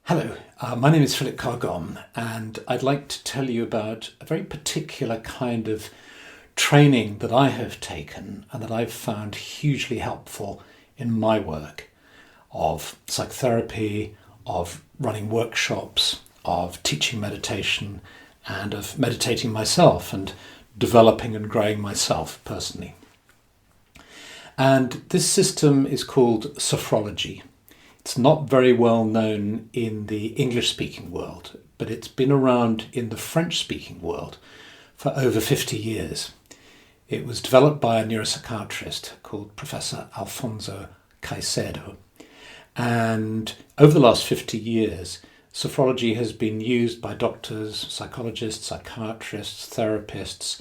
Hello, my name is Philip Cargom, and I'd like to tell you about a very particular kind of training that I have taken and that I've found hugely helpful in my work of psychotherapy, of running workshops, of teaching meditation, and of meditating myself and developing and growing myself personally. And this system is called Sophrology. It's not very well known in the English-speaking world, but it's been around in the French-speaking world for over 50 years. It was developed by a neuropsychiatrist called Professor Alfonso Caicedo. And over the last 50 years, sophrology has been used by doctors, psychologists, psychiatrists, therapists,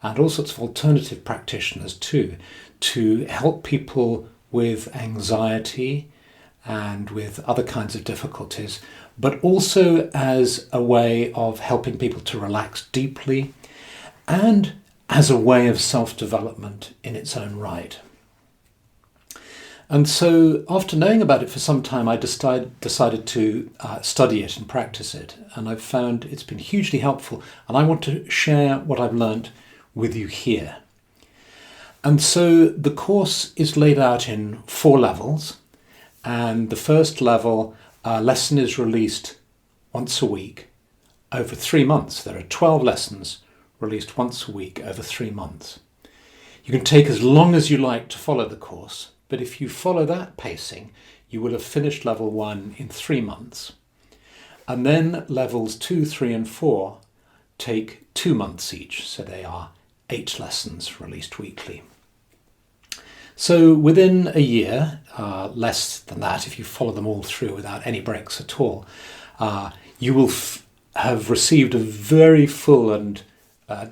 and all sorts of alternative practitioners too, to help people with anxiety and with other kinds of difficulties, but also as a way of helping people to relax deeply and as a way of self-development in its own right. And so after knowing about it for some time, I decided to study it and practice it. And I've found it's been hugely helpful. And I want to share what I've learned with you here. And so the course is laid out in 4 levels. And the first level, lesson is released once a week over 3 months. There are 12 lessons released once a week over 3 months. You can take as long as you like to follow the course, but if you follow that pacing, you will have finished level 1 in 3 months. And then levels 2, 3 and 4 take 2 months each, so they are 8 lessons released weekly. So within a year, less than that, if you follow them all through without any breaks at all, you will have received a very full and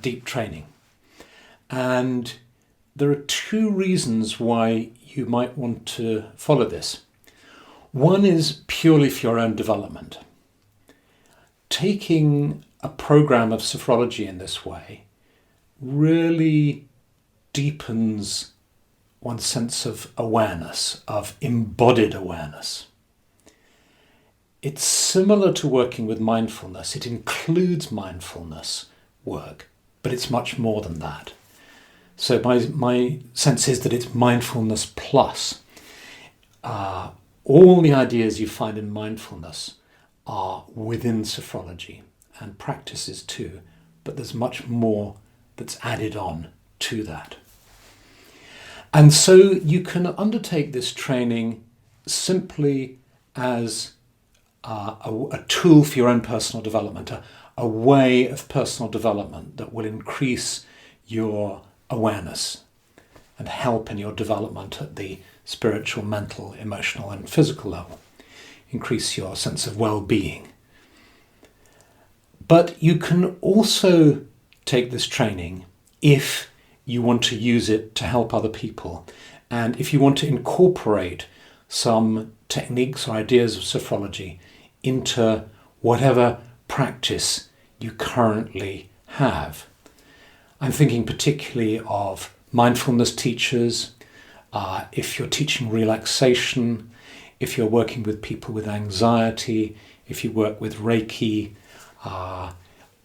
deep training. And there are 2 reasons why you might want to follow this. One is purely for your own development. Taking a program of sophrology in this way really deepens one's sense of awareness, of embodied awareness. It's similar to working with mindfulness. It includes mindfulness work, but it's much more than that. So my sense is that it's mindfulness plus. All the ideas you find in mindfulness are within sophrology and practices too, but there's much more that's added on to that. And so you can undertake this training simply as a tool for your own personal development, a way of personal development that will increase your awareness and help in your development at the spiritual, mental, emotional and physical level, increase your sense of well-being. But you can also take this training if you want to use it to help other people. And if you want to incorporate some techniques or ideas of sophrology into whatever practice you currently have. I'm thinking particularly of mindfulness teachers, if you're teaching relaxation, if you're working with people with anxiety, if you work with Reiki,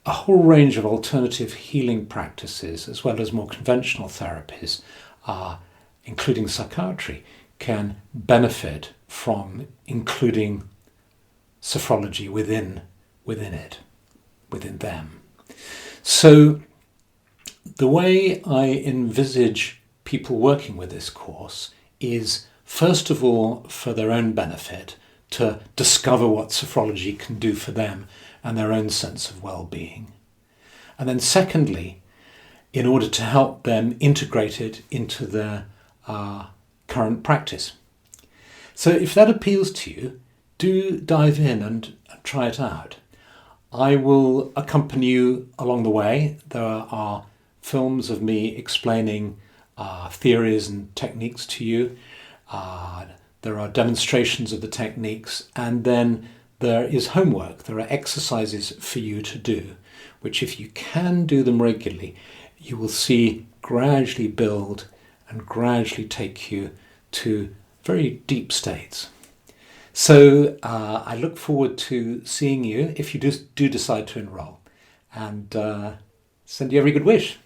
a whole range of alternative healing practices, as well as more conventional therapies, including psychiatry, can benefit from including sophrology within them. So the way I envisage people working with this course is, first of all, for their own benefit, to discover what sophrology can do for them and their own sense of well-being. And then secondly, in order to help them integrate it into their current practice. So if that appeals to you, do dive in and try it out. I will accompany you along the way. There are films of me explaining theories and techniques to you. There are demonstrations of the techniques, and then there is homework. There are exercises for you to do, which if you can do them regularly, you will see gradually build and gradually take you to very deep states. So I look forward to seeing you if you do decide to enroll, and send you every good wish.